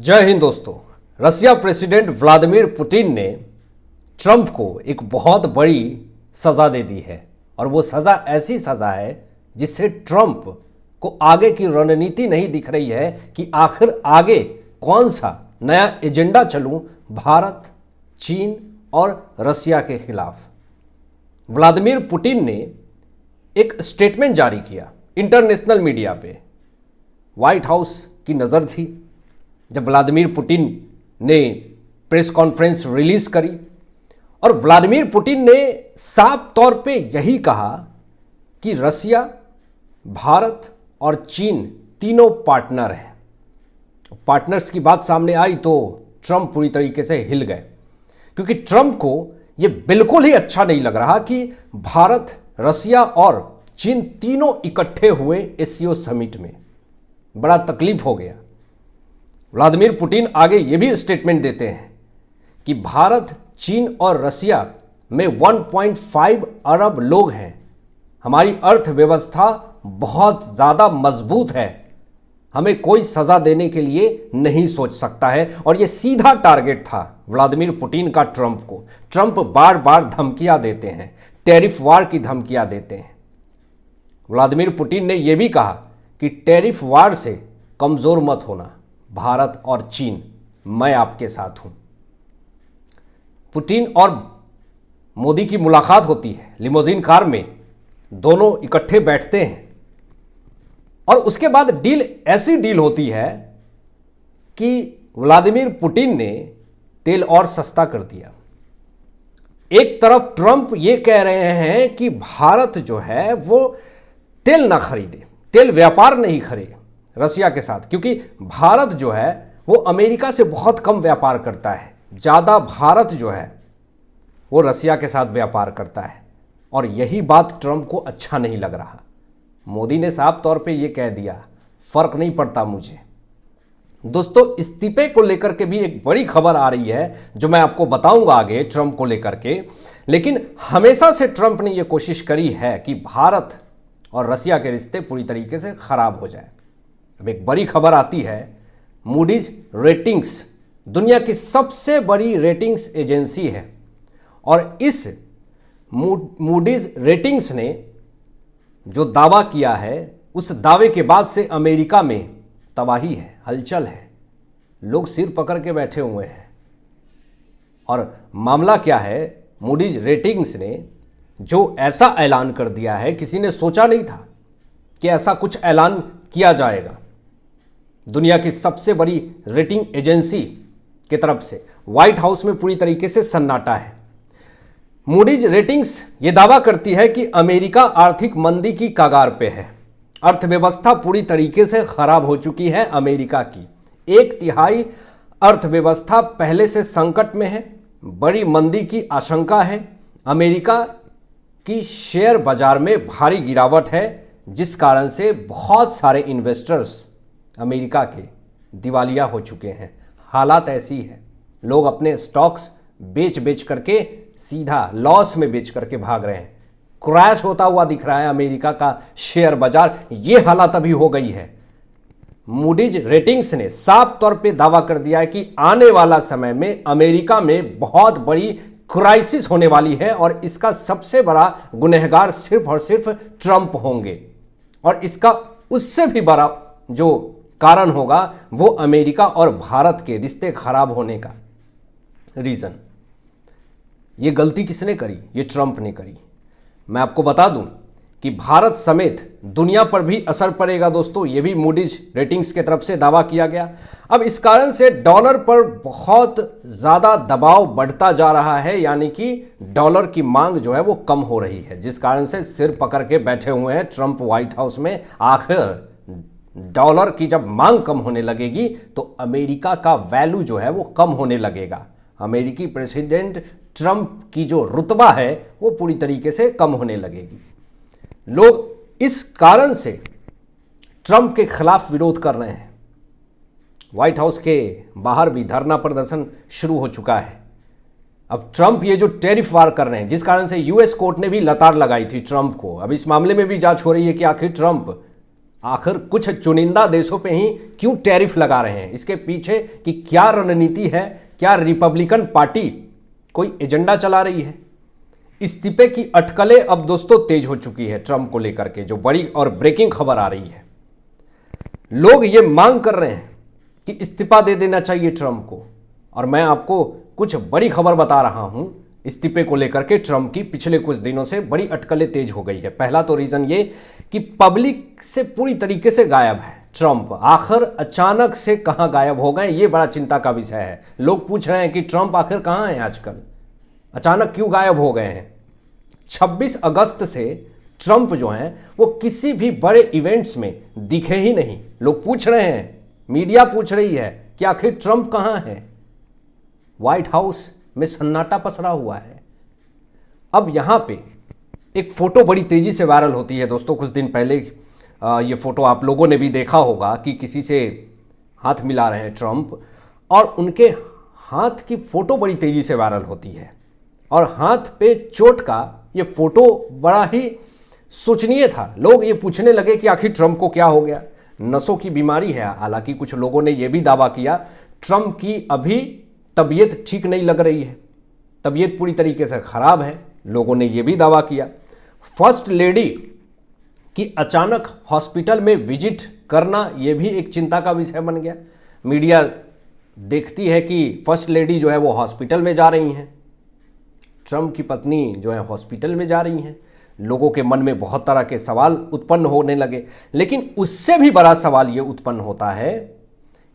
जय हिंद दोस्तों। Russia president Vladimir Putin ने ट्रंप को एक बहुत बड़ी सज़ा दे दी है और वो सज़ा ऐसी सज़ा है जिससे ट्रंप को आगे की रणनीति नहीं दिख रही है कि आखिर आगे कौन सा नया एजेंडा चलूं भारत, चीन और रशिया के खिलाफ। व्लादिमीर पुतिन ने एक स्टेटमेंट जारी किया इंटरनेशनल मीडिया पे। व्हाइट हाउस की नज़र थी जब व्लादिमीर पुतिन ने प्रेस कॉन्फ्रेंस रिलीज करी और व्लादिमीर पुतिन ने साफ तौर पे यही कहा कि रशिया, भारत और चीन तीनों पार्टनर हैं। पार्टनर्स की बात सामने आई तो ट्रंप पूरी तरीके से हिल गए, क्योंकि ट्रंप को यह बिल्कुल ही अच्छा नहीं लग रहा कि भारत, रशिया और चीन तीनों इकट्ठे हुए एससीओ समिट में। बड़ा तकलीफ हो गया। व्लादिमीर पुतिन आगे ये भी स्टेटमेंट देते हैं कि भारत, चीन और रशिया में 1.5 अरब लोग हैं। हमारी अर्थव्यवस्था बहुत ज़्यादा मजबूत है। हमें कोई सज़ा देने के लिए नहीं सोच सकता है। और ये सीधा टारगेट था व्लादिमीर पुतिन का ट्रंप को। ट्रंप बार बार धमकियां देते हैं, टैरिफ वार की धमकियां देते हैं। व्लादिमीर पुतिन ने यह भी कहा कि टैरिफ वार से कमज़ोर मत होना भारत और चीन, मैं आपके साथ हूं। पुतिन और मोदी की मुलाकात होती है लिमोजिन कार में, दोनों इकट्ठे बैठते हैं और उसके बाद डील ऐसी डील होती है कि व्लादिमीर पुतिन ने तेल और सस्ता कर दिया। एक तरफ ट्रंप ये कह रहे हैं कि भारत जो है वो तेल ना खरीदे, तेल व्यापार नहीं करे रशिया के साथ, क्योंकि भारत जो है वो अमेरिका से बहुत कम व्यापार करता है। ज़्यादा भारत जो है वो रशिया के साथ व्यापार करता है और यही बात ट्रंप को अच्छा नहीं लग रहा। मोदी ने साफ तौर पे ये कह दिया, फर्क नहीं पड़ता मुझे। दोस्तों, इस्तीफे को लेकर के भी एक बड़ी खबर आ रही है जो मैं आपको बताऊंगा आगे ट्रंप को लेकर के। लेकिन हमेशा से ट्रंप ने यह कोशिश करी है कि भारत और रशिया के रिश्ते पूरी तरीके से खराब हो जाए। अब एक बड़ी खबर आती है, मूडीज रेटिंग्स दुनिया की सबसे बड़ी रेटिंग्स एजेंसी है और इस मूडीज रेटिंग्स ने जो दावा किया है उस दावे के बाद से अमेरिका में तबाही है, हलचल है, लोग सिर पकड़ के बैठे हुए हैं। और मामला क्या है, मूडीज रेटिंग्स ने जो ऐसा ऐलान कर दिया है, किसी ने सोचा नहीं था कि ऐसा कुछ ऐलान किया जाएगा। दुनिया की सबसे बड़ी रेटिंग एजेंसी की तरफ से व्हाइट हाउस में पूरी तरीके से सन्नाटा है। मूडीज रेटिंग्स ये दावा करती है कि अमेरिका आर्थिक मंदी की कगार पे है। अर्थव्यवस्था पूरी तरीके से खराब हो चुकी है अमेरिका की। 1/3 अर्थव्यवस्था पहले से संकट में है। बड़ी मंदी की आशंका है। अमेरिका की शेयर बाजार में भारी गिरावट है, जिस कारण से बहुत सारे इन्वेस्टर्स अमेरिका के दिवालिया हो चुके हैं। हालात ऐसी है, लोग अपने स्टॉक्स बेच बेच करके सीधा लॉस में बेच करके भाग रहे हैं। क्रैश होता हुआ दिख रहा है अमेरिका का शेयर बाजार। ये हालत अभी हो गई है। मूडीज रेटिंग्स ने साफ तौर पे दावा कर दिया है कि आने वाला समय में अमेरिका में बहुत बड़ी क्राइसिस होने वाली है और इसका सबसे बड़ा गुनहगार सिर्फ और सिर्फ ट्रंप होंगे। और इसका उससे भी बड़ा जो कारण होगा वो अमेरिका और भारत के रिश्ते खराब होने का रीजन। ये गलती किसने करी? ये ट्रंप ने करी। मैं आपको बता दूं कि भारत समेत दुनिया पर भी असर पड़ेगा दोस्तों। ये भी मूडीज रेटिंग्स की तरफ से दावा किया गया। अब इस कारण से डॉलर पर बहुत ज़्यादा दबाव बढ़ता जा रहा है, यानी कि डॉलर की मांग जो है वो कम हो रही है, जिस कारण से सिर पकड़ के बैठे हुए हैं ट्रंप व्हाइट हाउस में। आखिर डॉलर की जब मांग कम होने लगेगी तो अमेरिका का वैल्यू जो है वो कम होने लगेगा। अमेरिकी प्रेसिडेंट ट्रंप की जो रुतबा है वो पूरी तरीके से कम होने लगेगी। लोग इस कारण से ट्रंप के खिलाफ विरोध कर रहे हैं। व्हाइट हाउस के बाहर भी धरना प्रदर्शन शुरू हो चुका है। अब ट्रंप ये जो टैरिफ वार कर रहे हैं, जिस कारण से यूएस कोर्ट ने भी लताड़ लगाई थी ट्रंप को। अब इस मामले में भी जांच हो रही है कि आखिर ट्रंप आखिर कुछ चुनिंदा देशों पे ही क्यों टैरिफ लगा रहे हैं? इसके पीछे की क्या रणनीति है? क्या रिपब्लिकन पार्टी कोई एजेंडा चला रही है? इस्तीफे की अटकलें अब दोस्तों तेज हो चुकी है ट्रंप को लेकर के, जो बड़ी और ब्रेकिंग खबर आ रही है। लोग ये मांग कर रहे हैं कि इस्तीफा दे देना चाहिए ट्रंप को, और मैं आपको कुछ बड़ी खबर बता रहा हूं इस्तीफे को लेकर के। ट्रंप की पिछले कुछ दिनों से बड़ी अटकलें तेज हो गई है। पहला तो रीजन ये कि पब्लिक से पूरी तरीके से गायब है ट्रंप। आखिर अचानक से कहां गायब हो गए, ये बड़ा चिंता का विषय है। लोग पूछ रहे हैं कि ट्रंप आखिर कहां है आजकल, अचानक क्यों गायब हो गए हैं। 26 अगस्त से ट्रंप जो हैं वो किसी भी बड़े इवेंट्स में दिखे ही नहीं। लोग पूछ रहे हैं, मीडिया पूछ रही है कि आखिर ट्रंप कहां है। व्हाइट हाउस में सन्नाटा पसरा हुआ है। अब यहां पे एक फोटो बड़ी तेजी से वायरल होती है दोस्तों। कुछ दिन पहले ये फोटो आप लोगों ने भी देखा होगा कि किसी से हाथ मिला रहे हैं ट्रंप, और उनके हाथ की फोटो बड़ी तेजी से वायरल होती है, और हाथ पे चोट का ये फोटो बड़ा ही सोचनीय था। लोग ये पूछने लगे कि आखिर ट्रंप को क्या हो गया। नसों की बीमारी है। हालांकि कुछ लोगों ने यह भी दावा किया ट्रंप की अभी तबीयत ठीक नहीं लग रही है, तबीयत पूरी तरीके से खराब है। लोगों ने यह भी दावा किया। फर्स्ट लेडी की अचानक हॉस्पिटल में विजिट करना यह भी एक चिंता का विषय बन गया। मीडिया देखती है कि फर्स्ट लेडी जो है वो हॉस्पिटल में जा रही हैं, ट्रंप की पत्नी जो है हॉस्पिटल में जा रही हैं। लोगों के मन में बहुत तरह के सवाल उत्पन्न होने लगे। लेकिन उससे भी बड़ा सवाल ये उत्पन्न होता है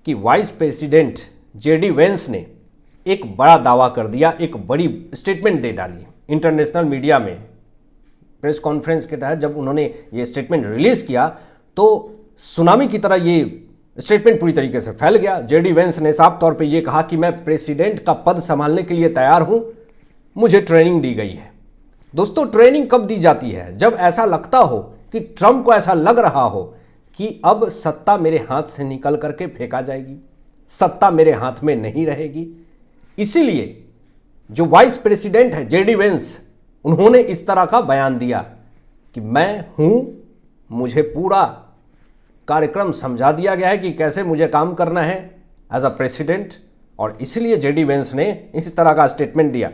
कि वाइस प्रेसिडेंट जेडी वेंस ने एक बड़ा दावा कर दिया, एक बड़ी स्टेटमेंट दे डाली इंटरनेशनल मीडिया में। प्रेस कॉन्फ्रेंस के तहत जब उन्होंने ये स्टेटमेंट रिलीज किया तो सुनामी की तरह ये स्टेटमेंट पूरी तरीके से फैल गया। जेडी वेंस ने साफ तौर पे ये कहा कि मैं प्रेसिडेंट का पद संभालने के लिए तैयार हूं, मुझे ट्रेनिंग दी गई है। दोस्तों, ट्रेनिंग कब दी जाती है? जब ऐसा लगता हो कि ट्रंप को ऐसा लग रहा हो कि अब सत्ता मेरे हाथ से निकल करके फेंका जाएगी, सत्ता मेरे हाथ में नहीं रहेगी। इसीलिए जो वाइस प्रेसिडेंट है जेडी वेंस, उन्होंने इस तरह का बयान दिया कि मैं हूं, मुझे पूरा कार्यक्रम समझा दिया गया है कि कैसे मुझे काम करना है एज अ प्रेसिडेंट, और इसलिए जेडी वेंस ने इस तरह का स्टेटमेंट दिया।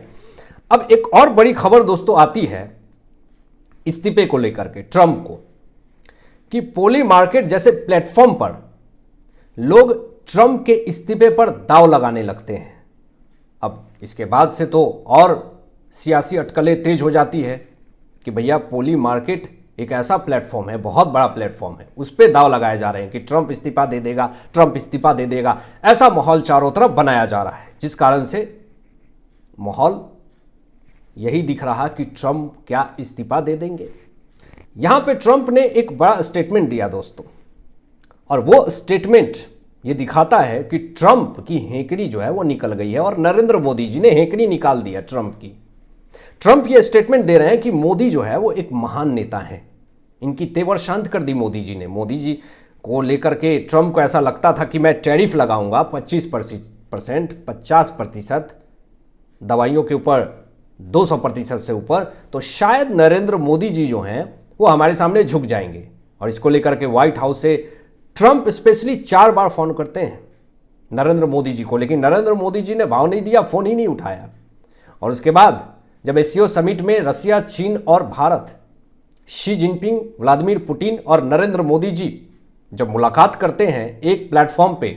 अब एक और बड़ी खबर दोस्तों आती है इस्तीफे को लेकर के ट्रंप को, कि पोली मार्केट जैसे प्लेटफॉर्म पर लोग ट्रंप के इस्तीफे पर दांव लगाने लगते हैं। अब इसके बाद से तो और सियासी अटकलें तेज हो जाती है कि भैया पोली मार्केट एक ऐसा प्लेटफॉर्म है, बहुत बड़ा प्लेटफॉर्म है, उस पर दांव लगाए जा रहे हैं कि ट्रंप इस्तीफा दे देगा, ट्रंप इस्तीफा दे देगा। ऐसा माहौल चारों तरफ बनाया जा रहा है, जिस कारण से माहौल यही दिख रहा कि ट्रंप क्या इस्तीफा दे देंगे। यहां पे ट्रंप ने एक बड़ा स्टेटमेंट दिया दोस्तों, और वो स्टेटमेंट ये दिखाता है कि ट्रंप की हेकड़ी जो है वो निकल गई है, और नरेंद्र मोदी जी ने हेकड़ी निकाल दिया ट्रंप की। ट्रंप ये स्टेटमेंट दे रहे हैं कि मोदी जो है वो एक महान नेता है, इनकी तेवर शांत कर दी मोदी जी ने। मोदी जी को लेकर के ट्रंप को ऐसा लगता था कि मैं टैरिफ लगाऊंगा 25%, 50%, दवाइयों के ऊपर 200% से ऊपर, तो शायद नरेंद्र मोदी जी जो हैं वो हमारे सामने झुक जाएंगे। और इसको लेकर के व्हाइट हाउस से ट्रंप स्पेशली 4 बार फोन करते हैं नरेंद्र मोदी जी को, लेकिन नरेंद्र मोदी जी ने भाव नहीं दिया, फोन ही नहीं उठाया। और उसके बाद जब एससीओ समिट में रसिया, चीन और Bharat, Xi Jinping, Vladimir Putin और नरेंद्र मोदी जी जब मुलाकात करते हैं एक प्लेटफॉर्म पे,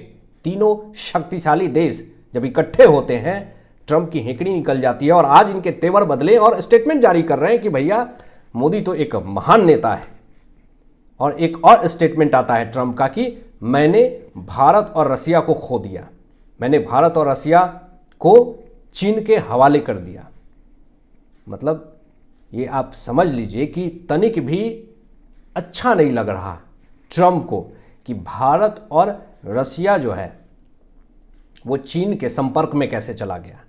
तीनों शक्तिशाली देश जब इकट्ठे होते हैं, ट्रंप की हेकड़ी निकल जाती है। और आज इनके तेवर बदले और स्टेटमेंट जारी कर रहे हैं कि भैया मोदी तो एक महान नेता है। और एक और स्टेटमेंट आता है ट्रंप का कि मैंने भारत और रसिया को खो दिया, मैंने भारत और रसिया को चीन के हवाले कर दिया। मतलब ये आप समझ लीजिए कि तनिक भी अच्छा नहीं लग रहा ट्रंप को कि भारत और रसिया जो है वो चीन के संपर्क में कैसे चला गया।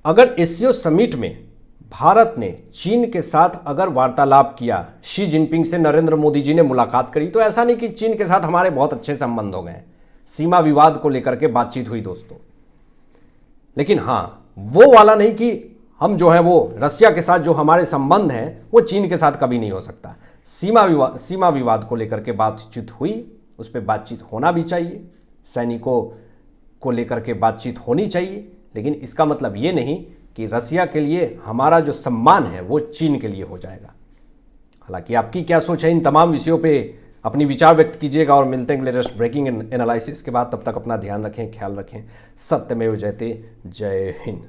अगर एससीओ समिट में भारत ने चीन के साथ अगर वार्तालाप किया, शी जिनपिंग से नरेंद्र मोदी जी ने मुलाकात करी, तो ऐसा नहीं कि चीन के साथ हमारे बहुत अच्छे संबंध हो गए, सीमा विवाद को लेकर के बातचीत हुई दोस्तों। लेकिन हाँ, वो वाला नहीं कि हम जो है वो रसिया के साथ जो हमारे संबंध हैं वो चीन के साथ कभी नहीं हो सकता। सीमा विवाद को लेकर के बातचीत हुई, उस पर बातचीत होना भी चाहिए, सैनिकों को लेकर के बातचीत होनी चाहिए, लेकिन इसका मतलब ये नहीं कि रसिया के लिए हमारा जो सम्मान है वो चीन के लिए हो जाएगा। हालांकि आपकी क्या सोच है इन तमाम विषयों पे, अपनी विचार व्यक्त कीजिएगा और मिलते हैं लेटेस्ट ब्रेकिंग एनालिसिस के बाद। तब तक अपना ध्यान रखें, ख्याल रखें। सत्यमेव जयते। जय हिंद।